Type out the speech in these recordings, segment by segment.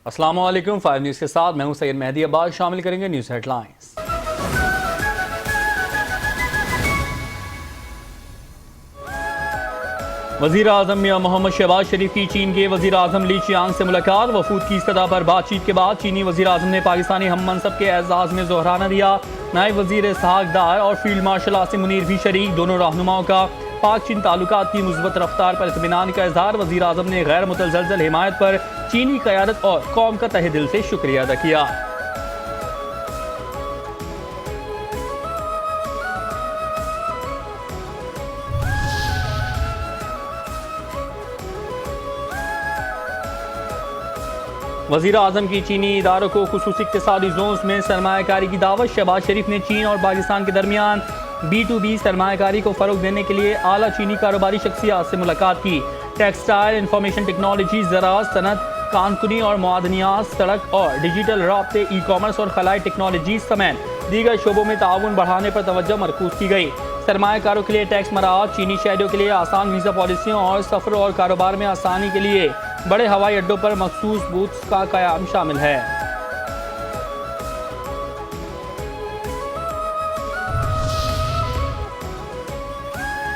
अस्सलाम वालेकुम। 5 न्यूज़ के साथ मैं हूं सैयद मेहदी अब्बास। शामिल करेंगे न्यूज़ हेडलाइंस। वज़ीर आज़म मियां मोहम्मद शहबाज शरीफ की चीन के वज़ीर आज़म ली चियांग से मुलाकात। वफूद की सतह पर बातचीत के बाद चीनी वज़ीर आज़म ने पाकिस्तानी हम मनसब के एजाज़ में जोहराना दिया। नायब वज़ीर इसहाक डार और फील्ड मार्शल आसिम मुनीर भी शरीक। दोनों रहनुमाओं का पाक चीन ताल्लुकात की मुस्बत रफ्तार पर इत्मीनान का इजहार। वज़ीर आज़म ने गैर मुतज़लज़ल हिमायत पर चीनी क़यादत और कौम का तहे दिल से शुक्रिया अदा किया। वज़ीर आज़म की चीनी इदारों को खुसूसी इक़्तिसादी जोन्स में सरमायाकारी की दावत। शहबाज शरीफ ने चीन और पाकिस्तान के दरमियान B2B सरमायाकारी को फ़रोग़ देने के लिए आला चीनी कारोबारी शख्सियात से मुलाकात की। टेक्सटाइल, इंफॉर्मेशन टेक्नोलॉजी, ज़राअत, सनत, कानकुनी और मुआदनियात, सड़क और डिजिटल राब्ते, ई कॉमर्स और खलाई टेक्नोलॉजी समेत दीगर शोबों में ताउन बढ़ाने पर तवज्जो मरकूज़ की गई। सरमायाकारों के लिए टैक्स मराहत, चीनी शहरियों के लिए आसान वीज़ा पॉलिसियों और सफ़र और कारोबार में आसानी के लिए बड़े हवाई अड्डों पर मखसूस बूथ्स का क़याम शामिल है।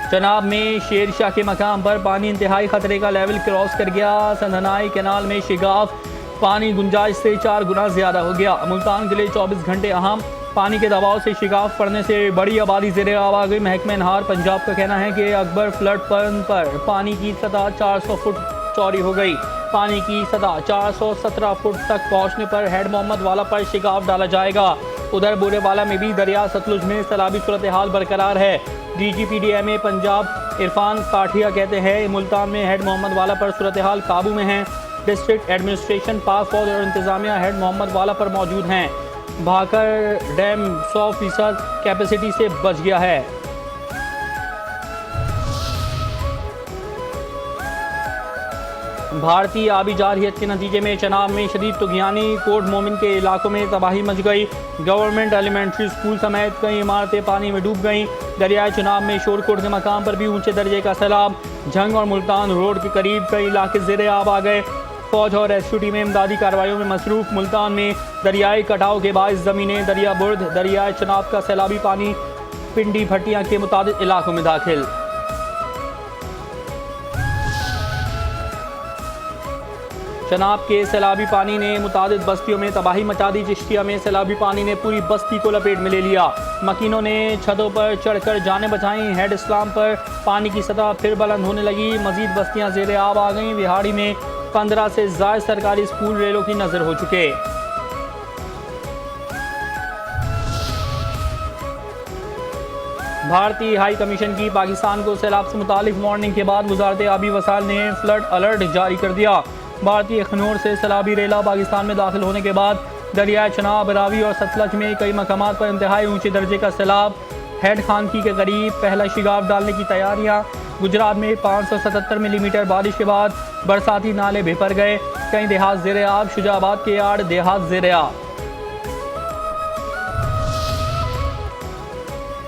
चनाब में शेर शाह के मकाम पर पानी इंतहाई खतरे का लेवल क्रॉस कर गया। संधनाई कैनाल में शिगाफ पानी गुंजाइश से 4 गुना ज्यादा हो गया। मुल्तान के लिए 24 घंटे अहम। पानी के दबाव से शिगाफ पड़ने से बड़ी आबादी ज़ेरे आब आ गई। महकमा नहार पंजाब का कहना है कि अकबर फ्लड पर पानी की सतह 400 फुट चौड़ी हो गई। पानी की सतह 417 फुट तक पहुंचने पर हेड मोहम्मद वाला पर शिगाफ डाला जाएगा। उधर बुरेवाला में भी दरिया सतलुज में सैलाबी सूरत हाल बरकरार है। DGPDMA पंजाब इरफान काठिया कहते हैं मुल्तान में हेड मोहम्मद वाला पर सूरत हाल काबू में है। डिस्ट्रिक्ट एडमिनिस्ट्रेशन पाक फौज और इंतजामिया हेड मोहम्मद वाला पर मौजूद हैं। भाकर डैम 100% कैपेसिटी से बच गया है। भारतीय आबी जारहियत के नतीजे में चनाब में शदीद तुगयानी, कोट मोमिन के इलाकों में तबाही मच गई। गवर्नमेंट एलिमेंट्री स्कूल समेत कई इमारतें पानी में डूब गईं। दरियाए चनाब में शोरकोट के मकाम पर भी ऊंचे दर्जे का सैलाब। झंग और मुल्तान रोड के करीब कई इलाके ज़ेरे आब आ गए। फौज और रेस्क्यू टीमें इमदादी कार्रवाइयों में मसरूफ। मुल्तान में दरियाई कटाव के बायस ज़मीनें दरिया बुर्द, दरियाए चनाब का सैलाबी पानी पिंडी भट्टियाँ के मुताबिक इलाकों में दाखिल। चनाब के सैलाबी पानी ने मुतादिद बस्तियों में तबाही मचा दी। चिश्तिया में सैलाबी पानी ने पूरी बस्ती को लपेट में ले लिया। मकीनों ने छतों पर चढ़कर जानें बचाईं। हेड इस्लाम पर पानी की सतह फिर बुलंद होने लगी। मजीद बस्तियां ज़ेरे आब आ गईं। विहाड़ी में 15 से ज़ायद सरकारी स्कूल रेलों की नज़र हो चुके। भारतीय हाई कमीशन की पाकिस्तान को सैलाब से मुतालिक वार्निंग के बाद वजारत आबी वसाइल ने फ्लड अलर्ट जारी कर दिया। भारतीय अखनूर से सैलाबी रेला पाकिस्तान में दाखिल होने के बाद दरियाए चनाब, रावी और सतलज में कई मकामात पर इंतहाई ऊंचे दर्जे का सैलाब। हेड खानकी के करीब पहला शिगाफ डालने की तैयारियां। गुजरात में 577 मिलीमीटर बारिश के बाद बरसाती नाले बेपर गए। कई देहात ज़ेरे आब। शुजाबाद के आड़ देहात ज़ेरे आब।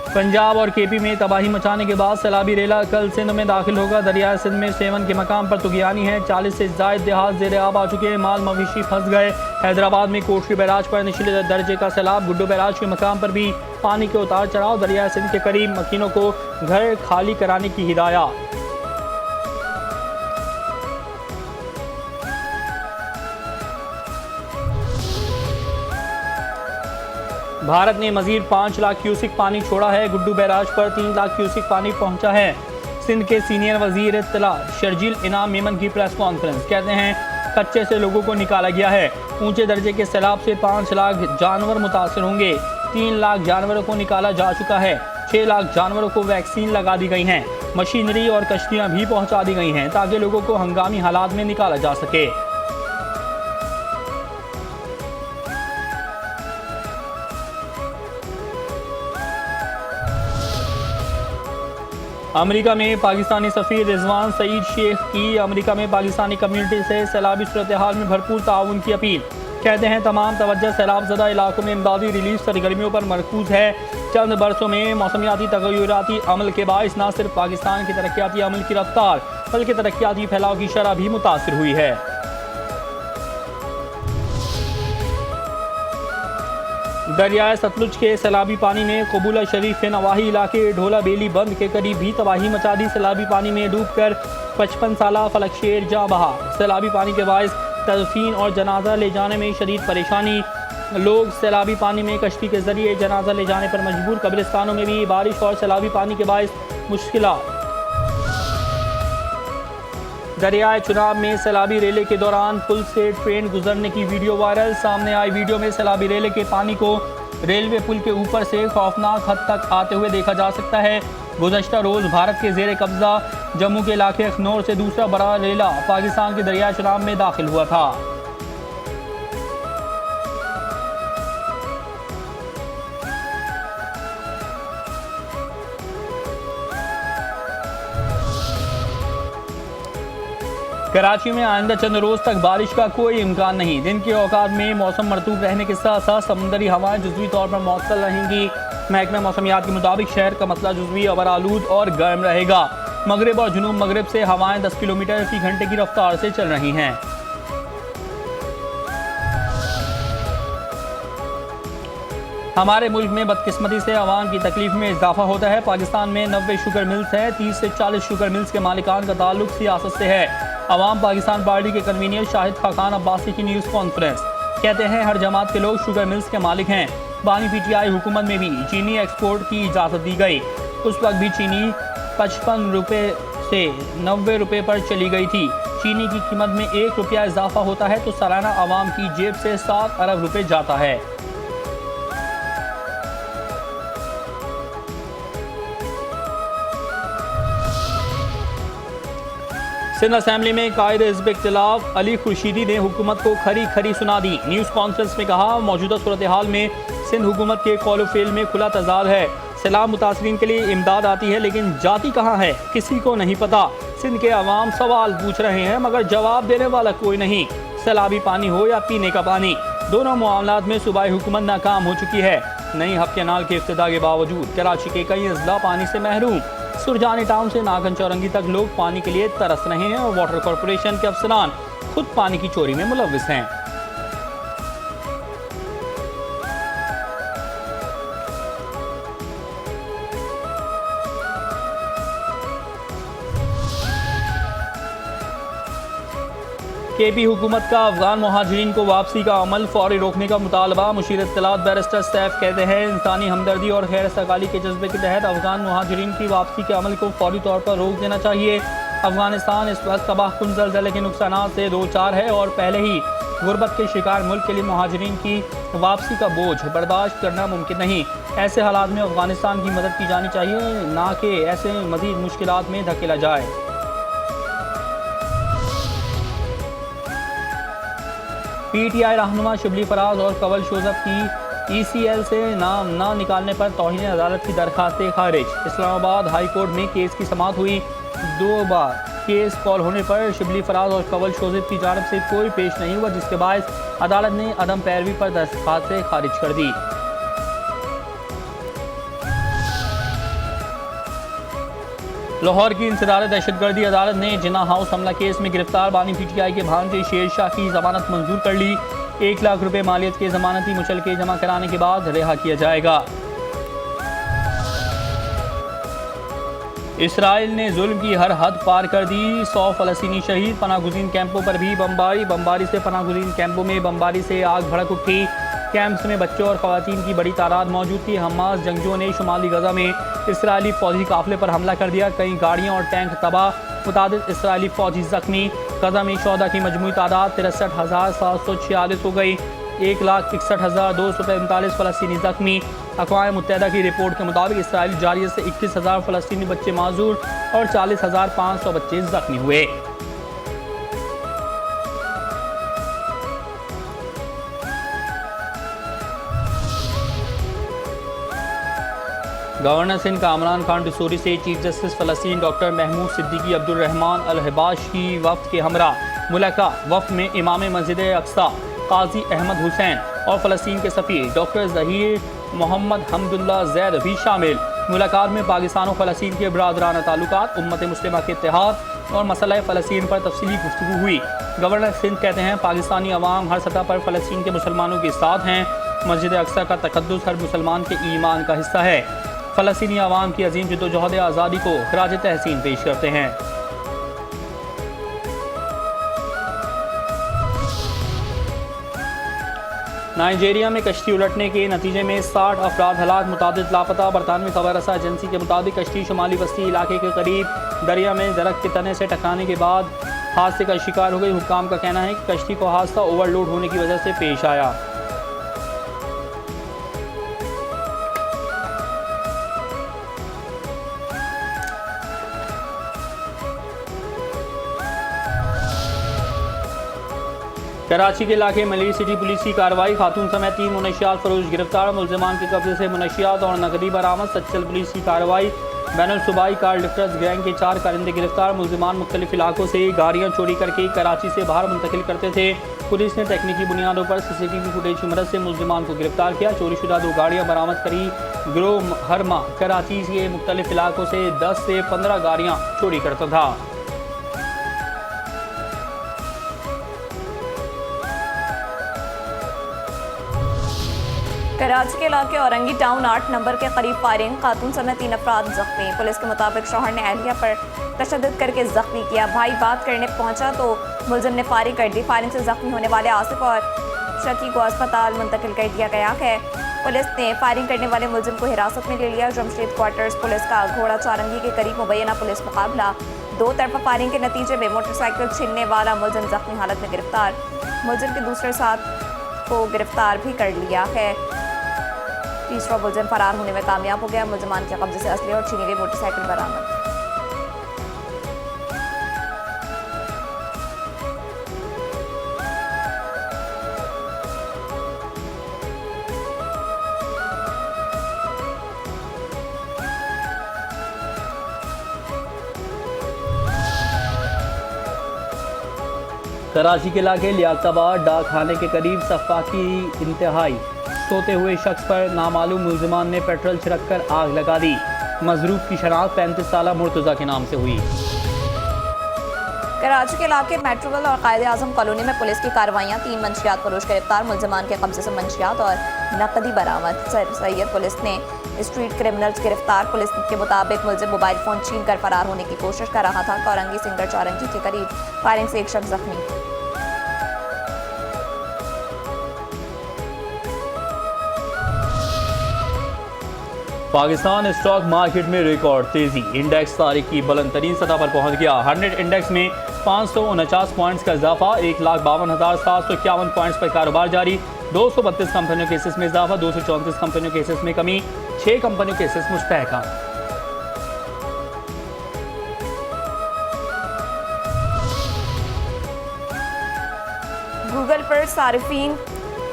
पंजाब और KP में तबाही मचाने के बाद सैलाबी रेला कल सिंध में दाखिल होगा। दरियाए सिंध में सेवन के मकाम पर तुगयानी है। 40 से ज़ायद देहात ज़ेरे आब आ चुके हैं। माल मवेशी फंस गए। हैदराबाद में कोटरी बैराज पर निचले दर्जे का सैलाब। गुड्डू बैराज के मकाम पर भी पानी के उतार चढ़ाव। दरियाए सिंध के करीब मकीनों को घर खाली कराने की हिदायत। भारत ने मजीद 5 लाख क्यूसिक पानी छोड़ा है। गुड्डू बैराज पर 3 लाख क्यूसिक पानी पहुंचा है। सिंध के सीनियर वजीर इत्तला शर्जील इनाम मेमन की प्रेस कॉन्फ्रेंस। कहते हैं कच्चे से लोगों को निकाला गया है। ऊंचे दर्जे के सैलाब से 5 लाख जानवर मुतासर होंगे। 3 लाख जानवरों को निकाला जा चुका है। 6 लाख जानवरों को वैक्सीन लगा दी गई हैं। मशीनरी और कश्तियाँ भी पहुँचा दी गई हैं ताकि लोगों को हंगामी हालात में निकाला जा सके। अमेरिका में पाकिस्तानी सफ़ीर रिजवान सईद शेख की अमेरिका में पाकिस्तानी कम्युनिटी से सैलाबी सूरत हाल में भरपूर ताउन की अपील। कहते हैं तमाम तवज्जो सैलाबज़दा इलाकों में इमदादी रिलीफ सरगर्मियों पर मरकूज़ है। चंद बरसों में मौसमियाती तग़य्युराती अमल के बाइस न सिर्फ पाकिस्तान के तरक्याती अमल की रफ्तार बल्कि तरक्याती फैलाव की शरह भी मुतासर हुई है। दरियाए सतलुज के सैलाबी पानी ने कबूला शरीफ के नवाही इलाके ढोला बेली बंद के करीब भी तबाही मचा दी। सैलाबी पानी में डूबकर 55 साला फलक शेर जा बहा। सैलाबी पानी के बायस तदफीन और जनाजा ले जाने में शदीद परेशानी। लोग सैलाबी पानी में कश्ती के जरिए जनाजा ले जाने पर मजबूर। कब्रिस्तानों में भी बारिश और सैलाबी पानी के बायस मुश्किलात। दरियाए चुनाब में सैलाबी रेले के दौरान पुल से ट्रेन गुजरने की वीडियो वायरल। सामने आई वीडियो में सैलाबी रेले के पानी को रेलवे पुल के ऊपर से खौफनाक हद तक आते हुए देखा जा सकता है। गुज़श्ता रोज़ भारत के ज़ेर कब्ज़ा जम्मू के इलाके अखनौर से दूसरा बड़ा रेला पाकिस्तान के दरियाए चुनाब में दाखिल हुआ था। कराची में आइंदा चंद रोज तक बारिश का कोई इम्कान नहीं। दिन के औकात में मौसम मरतूब रहने के साथ साथ समुद्री हवाएं जुज़वी तौर पर मौसम रहेंगी। महकमा मौसमियात के मुताबिक शहर का मसला जुज़वी अबर आलूद और गर्म रहेगा। मगरिब और जुनूब मगरिब से हवाएं 10 किलोमीटर फी घंटे की रफ्तार से चल रही हैं। हमारे मुल्क में बदकिस्मती से अवाम की तकलीफ में इजाफा होता है। पाकिस्तान में 90 शुगर मिल्स हैं। 30 से 40 शुगर मिल्स के मालिकान का ताल्लुक सियासत से है। अवाम पाकिस्तान पार्टी के कन्वीनर शाहिद खाकान अब्बासी की न्यूज़ कॉन्फ्रेंस कहते हैं हर जमात के लोग शुगर मिल्स के मालिक हैं। बानी PTI हुकूमत में भी चीनी एक्सपोर्ट की इजाज़त दी गई। उस वक्त भी चीनी 55 रुपये से 90 रुपये पर चली गई थी। चीनी की कीमत में 1 रुपया इजाफा होता है तो सालाना अवाम की जेब से 7 अरब रुपये जाता है। सिंध असेंबली में कायद हिज़्ब इख्तिलाफ अली खुर्शीदी ने हुकूमत को खरी खरी सुना दी। न्यूज़ कॉन्फ्रेंस में कहा मौजूदा सूरत हाल में सिंध हुकूमत के कौल व फ़िल में खुला तजाद है। सैलाब मुतासरीन के लिए इमदाद आती है लेकिन जाती कहाँ है किसी को नहीं पता। सिंध के अवाम सवाल पूछ रहे हैं मगर जवाब देने वाला कोई नहीं। सैलाबी पानी हो या पीने का पानी, दोनों मामलात में सूबाई हुकूमत नाकाम हो चुकी है। नई हफ्ते नाल के इफ्तिदा के बावजूद कराची के कई अजला पानी से महरूम। सुरजानी टाउन से नागन चौरंगी तक लोग पानी के लिए तरस रहे हैं और वाटर कॉरपोरेशन के अफसरान खुद पानी की चोरी में मुलव्विस हैं। KP हुकूमत का अफगान मुहाजिरीन को वापसी का अमल फौरी रोकने का मुतालबा। मुशीर इत्तलात बैरिस्टर सैफ कहते हैं इंसानी हमदर्दी और खैर सगाली के जज्बे के तहत अफगान मुहाजिरीन की वापसी के अमल को फौरी तौर पर रोक देना चाहिए। अफगानिस्तान इस वक्त तबाहकुन ज़लज़ले के नुकसानात से दो चार है और पहले ही गुर्बत के शिकार मुल्क के लिए मुहाजिरीन की वापसी का बोझ बर्दाश्त करना मुमकिन नहीं। ऐसे हालात में अफगानिस्तान की मदद की जानी चाहिए, ना कि ऐसे मज़ीद मुश्किलात में धकेला जाए। PTI रहनुमा शिबली फराज और कवल शोजब की ECL से नाम न निकालने पर तौहीन अदालत की दरखास्तें खारिज। इस्लामाबाद हाई कोर्ट में केस की समाअत हुई। 2 बार केस कॉल होने पर शिबली फराज और कवल शोजब की जानब से कोई पेश नहीं हुआ, जिसके बायस अदालत ने अदम पैरवी पर दरखास्तें खारिज कर दी। लाहौर की इंसदार दहशतगर्दी अदालत ने जिन्ना हाउस हमला केस में गिरफ्तार बानी PTI के भांजे शेर शाह की जमानत मंजूर कर ली। 1 लाख रुपए मालियत के जमानती मुचलके जमा कराने के बाद रिहा किया जाएगा। इसराइल ने जुल्म की हर हद पार कर दी। 100 फ़लस्तीनी शहीद। पनाहगुज़ीन कैंपों पर भी बमबारी से पनाहगुज़ीन कैंपों में बमबारी से आग भड़क उठी। कैंप्स में बच्चों और ख़वातीन की बड़ी तादाद मौजूद थी। हमास जंगजुओं ने शुमाली गजा में इसराइली फ़ौजी काफ़िले पर हमला कर दिया। कई गाड़ियाँ और टैंक तबाह, मुतादिद इसराइली फ़ौजी ज़ख्मी। गजा में शोहदा की मजमूई तादाद 63,746 हो गई। 1,61,245 फ़लस्तीनी ज़ख्मी। अक़वाम मुत्तहिदा की रिपोर्ट के मुताबिक इसराइली जारियत से 21,000 फ़लस्तीनी बच्चे माजूर और 40,500 बच्चे ज़ख्मी हुए। गवर्नर सिंध कामरान खान डिसोरी से चीफ जस्टिस फ़लस्तीन डॉक्टर महमूद सिद्दीकी अब्दुर्रहमान अल हिबाश की वफ़द के हमरा मुलाकात। वफ़द में इमाम मस्जिद अक्सा काजी अहमद हुसैन और फ़लस्तीन के सफ़ीर डॉक्टर ज़हीर मोहम्मद हमदुल्ला ज़ैद भी शामिल। मुलाकात में पाकिस्तान और फ़लस्तीन के बरादराना ताल्लुकात, उम्मत मुस्लिमा के इत्तेहाद और मसला फ़लस्तीन पर तफसीली गुफ्तगू हुई। गवर्नर सिंध कहते हैं पाकिस्तानी अवाम हर सतह पर फ़लस्तीन के मुसलमानों के साथ हैं। मस्जिद अक्सा का तकद्दुस हर मुसलमान के ईमान का हिस्सा है। फ़लस्तीनी अवाम की अजीम जद्दोजहद आज़ादी को खराज तहसीन पेश करते हैं। नाइजीरिया में कश्ती उलटने के नतीजे में 60 अफराद हलाक, मुतादिद लापता। बरतानवी खबर रसा एजेंसी के मुताबिक कश्ती शुमाली बस्ती इलाके के करीब दरिया में दरख्त के तने से टकराने के बाद हादसे का शिकार हो गई। हुक्काम का कहना है कि कश्ती को हादसा ओवरलोड होने की वजह से पेश आया। कराची के इलाके मलिर सिटी पुलिस की कार्रवाई, खातून समेत 3 मुनशियात फरोश गिरफ्तार, मुलजमान के कब्जे से मुनशियात और नकदी बरामद। सच्चल पुलिस की कार्रवाई, बैनुल सूबाई कार लिफ्टर्स गैंग के 4 कारिंदे गिरफ्तार, मुलजमान मुख्तलिफ इलाकों से गाड़ियाँ चोरी करके कराची से बाहर मुंतकिल करते थे। पुलिस ने तकनीकी बुनियादों पर CCTV फुटेज की मदद से मुलजमान को गिरफ्तार किया। चोरीशुदा 2 गाड़ियाँ बरामद करी। गिरोह हर माह कराची के मुख्तलिफ इलाकों से 10 से 15 गाड़ियाँ चोरी करता था। कराची के इलाके औरंगी टाउन 8 नंबर के करीब फायरिंग, खातून समेत 3 अफराद जख्मी। पुलिस के मुताबिक शौहर ने अहलिया पर तशद्दुद करके जख्मी किया। भाई बात करने पहुंचा तो मुलजिम ने फायरिंग कर दी। फायरिंग से जख्मी होने वाले आसिफ और शकी को अस्पताल मुंतकिल कर दिया गया है। पुलिस ने फायरिंग करने वाले मुलजिम को हिरासत में ले लिया। जमशेद क्वार्टर्स पुलिस का घोड़ा चारंगी के करीब मुबैना पुलिस मुकाबला, 2 तरफा फायरिंग के नतीजे में मोटरसाइकिल छीनने वाला मुलजिम जख्मी हालत में गिरफ्तार। मुलजिम के दूसरे साथ को गिरफ्तार भी कर लिया है। तीसरा मुलजिम फरार होने में कामयाब हो गया। मुलजमान के कब्जे से असली और छीनी गई मोटरसाइकिल बरामद। कराची के इलाके लियाकताबाद डाक खाने के करीब सफाकी इंतहाई सोते हुए शख्स पर नामालूम मुलजिमान ने पेट्रोल छिड़ककर आग लगा दी। मजरूफ की शनाख्त 35 साला मुर्तज़ा के नाम से हुई। कराची के इलाके मेट्रोवल और कायदे आजम कॉलोनी में पुलिस की कार्रवाइयाँ, 3 मंशियात फरोश गिरफ्तार, मुलजमान के कब्जे से मंशियात और नकदी बरामद। सर सैयद पुलिस ने स्ट्रीट क्रिमिनल्स गिरफ्तार। पुलिस के मुताबिक मुलजिम मोबाइल फ़ोन छीन कर फरार होने की कोशिश कर रहा था। कौरंगी सिंगर चारंगी के करीब फायरिंग से एक शख्स जख्मी। पाकिस्तान स्टॉक मार्केट में रिकॉर्ड तेजी, इंडेक्स तारीख की बुलंद तरीन सतह पर पहुंच गया। 100 इंडेक्स में 549 पॉइंट्स का इजाफा, 1,52,751 पॉइंट्स पर कारोबार जारी। 232 कंपनियों के हिस्से में इजाफा, 234 कंपनियों के हिस्से में कमी, 6 कंपनियों के हिस्से मुस्तहकम। गूगल पर सारिफीन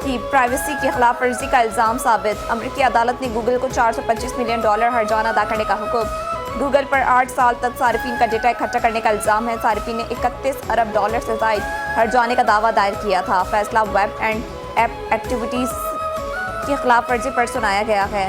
की प्राइवेसी की खिलाफ वर्जी का इल्ज़ाम साबित, अमरीकी अदालत ने गूगल को $425 मिलियन हर्जाना अदा करने का हुक्म। गूगल पर 8 साल तक सारिफीन का डेटा इकट्ठा करने का इल्ज़ाम है। सारिफीन ने $31 अरब से ज़ायद हर्जाने का दावा दायर किया था। फैसला वेब एंड ऐप एक्टिविटीज़ की खिलाफ वर्जी पर सुनाया गया है।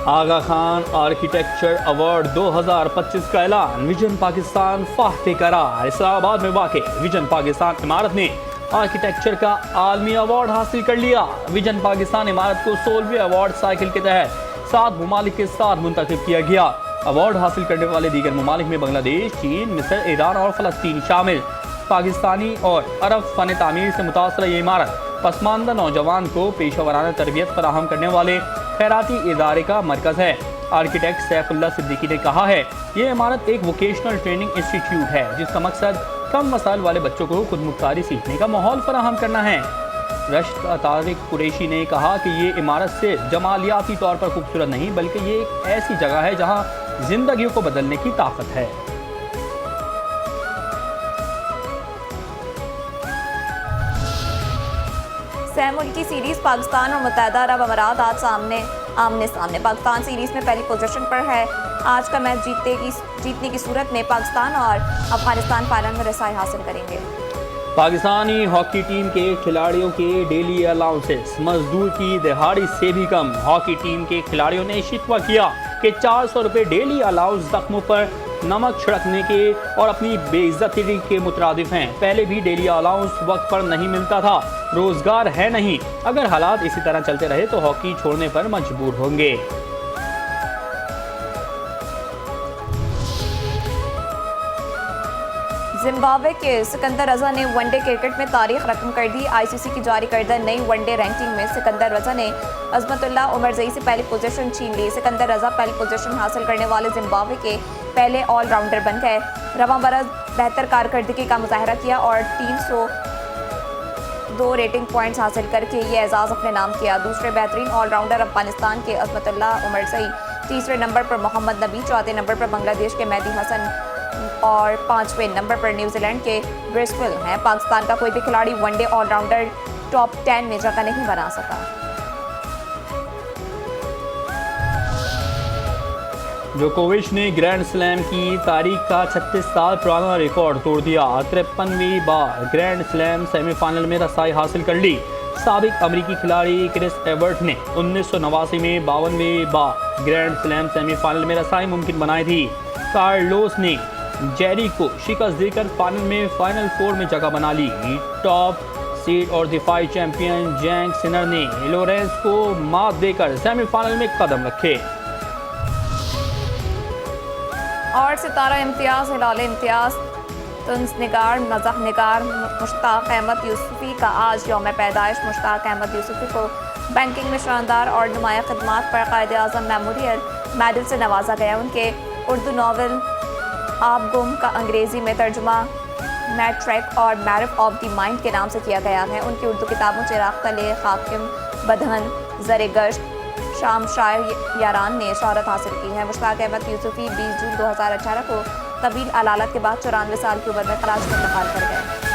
आगा खान आर्किटेक्चर अवार्ड 2025 का ऐलान, विजन पाकिस्तान फाख्ते करार। इस्लामाबाद में वाक़ विजन पाकिस्तान इमारत ने आर्किटेक्चर का आलमी अवार्ड हासिल कर लिया। विजन पाकिस्तान इमारत को 16वें अवार्ड साइकिल के तहत 7 ममालिक के साथ मुंतखब किया गया। अवार्ड हासिल करने वाले दीगर ममालिक में बांग्लादेश, चीन, मिस्र, ईरान और फ़लस्तीन शामिल। पाकिस्तानी और अरब फ़न तामीर से मुतासर ये इमारत पसमानदा नौजवान को पेशेवराना तरबियत फराहम करने वाले खैराती इदारे का मरकज़ है। आर्किटेक्ट सैफुल्लाह सिद्दीकी ने कहा है, ये इमारत एक वोकेशनल ट्रेनिंग इंस्टीट्यूट है जिसका मकसद कम मसाइल वाले बच्चों को खुद मुख्तारी सीखने का माहौल फराहम करना है। रश्द तारिक कुरैशी ने कहा कि ये इमारत से जमालियाती तौर पर खूबसूरत नहीं बल्कि ये एक ऐसी जगह है जहाँ जिंदगियों को बदलने की ताकत है। सह मुल्की सीरीज पाकिस्तान और मुत्तहदा अरब अमारात आज आमने सामने। पाकिस्तान सीरीज में पहली पोजीशन पर है। आज का मैच जीतने की सूरत में पाकिस्तान और अफगानिस्तान फाइनल में रसाई हासिल करेंगे। पाकिस्तानी हॉकी टीम के खिलाड़ियों के डेली अलाउंसेस मजदूर की दिहाड़ी से भी कम। हॉकी टीम के खिलाड़ियों ने शिकवा किया कि 400 रुपये डेली अलाउंस जख्मों पर नमक छिड़कने के और अपनी बेइज्जती के मुतरादिफ हैं। पहले भी डेली अलाउंस वक्त पर नहीं मिलता था, रोजगार है नहीं। अगर हालात इसी तरह चलते रहे तो हॉकी छोड़ने पर मजबूर होंगे। जिम्बाब्वे के सिकंदर रजा ने वनडे क्रिकेट में तारीख रकम कर दी। आईसीसी की जारी करदा नई वनडे रैंकिंग में सिकंदर रजा ने अजमतुल्लाह उमरजई से पहली पोजीशन छीन ली। सिकंदर रजा पहली पोजीशन हासिल करने वाले जिम्बाब्वे के पहले ऑलराउंडर बन गए। रवां बरस बेहतर कारकर्दगी का मुजाहरा किया और 302 रेटिंग पॉइंट्स हासिल करके ये एजाज़ अपने नाम किया। दूसरे बेहतरीन ऑलराउंडर अफगानिस्तान के अजमतुल्लाह उमरजई, तीसरे नंबर पर मोहम्मद नबी, चौथे नंबर पर बांग्लादेश के मेहदी हसन और पांचवें नंबर पर न्यूजीलैंड के ब्रिस्टल हैं। पाकिस्तान का कोई भी खिलाड़ी वनडे ऑलराउंडर टॉप 10 में जगह नहीं बना सका। जोकोविच ने ग्रैंड स्लैम की तारीख का 36 साल पुराना रिकॉर्ड तोड़ दिया। 53वीं बार ग्रैंड स्लैम सेमीफाइनल में रसाई हासिल कर ली। साबिक अमेरिकी खिलाड़ी क्रिस एवर्ट ने 1989 में 52वीं बार ग्रैंड स्लैम सेमीफाइनल में रसाई मुमकिन बनाई थी। कार्लोस ने जेरी को शिकस्त देकर फाइनल फोर में जगह बना ली। टॉप सीड और दिफाई चैंपियन जैंक सिनर ने लोरेंस को मात देकर सेमीफाइनल में कदम रखे। और सितारा इम्तियाज, हिलाल इम्तियाज, तुन्स निगार, मज़ाह निगार मुश्ताक अहमद यूसुफ़ी का आज यौम पैदाइश। मुश्ताक अहमद यूसुफ़ी को बैंकिंग में शानदार और नुमाया खिदमात पर कायदे आज़म मेमोरियल मेडल से नवाजा गया। उनके उर्दू नावल आप गुम का अंग्रेज़ी में तर्जुमा मैट्रिक और मैरिफ ऑफ द माइंड के नाम से किया गया है। उनकी उर्दू किताबों चिराग तले, हाकिम, बदहन, ज़रे गश्त, शाम शायर यारान ने शहरत हासिल की है। मुश्ताक अहमद यूसुफ़ी 20 जून 2018 को तवील अलालत के बाद 94 साल की उम्र में खराज इंतकाल कर गए।